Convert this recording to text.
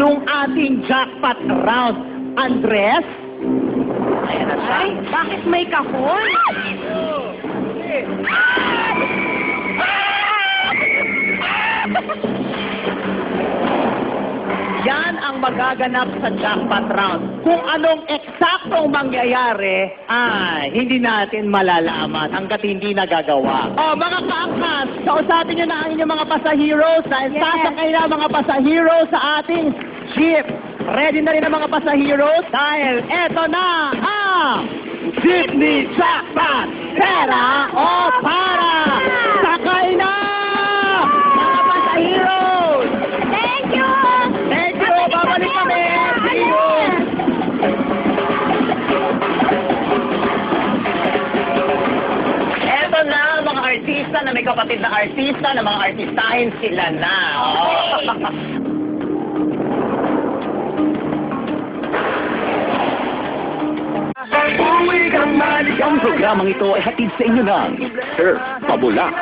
nung ating jackpot round. Andres? Ayan na siya. Ay, bakit may kahon? Yan ang magaganap sa jackpot round. Kung anong eksaktong mangyayari, hindi natin malalaman hanggat hindi nagagawa. Oh, mga kaangkas, kausapin nyo na ang inyong mga pasaheros dahil sasakay na mga pasaheros sa ating jeep. Ready na rin ang mga pasaheros dahil eto na ang Jeepney Jackpot! Pera o para! Sakay na! Mga pasaheros! Thank you! Thank you! Babalik kami! See you! Eto na mga artista na may kapatid na artista na mga artistahin sila na. Ang programang ito ay hatid sa inyo ng Surf Pabula.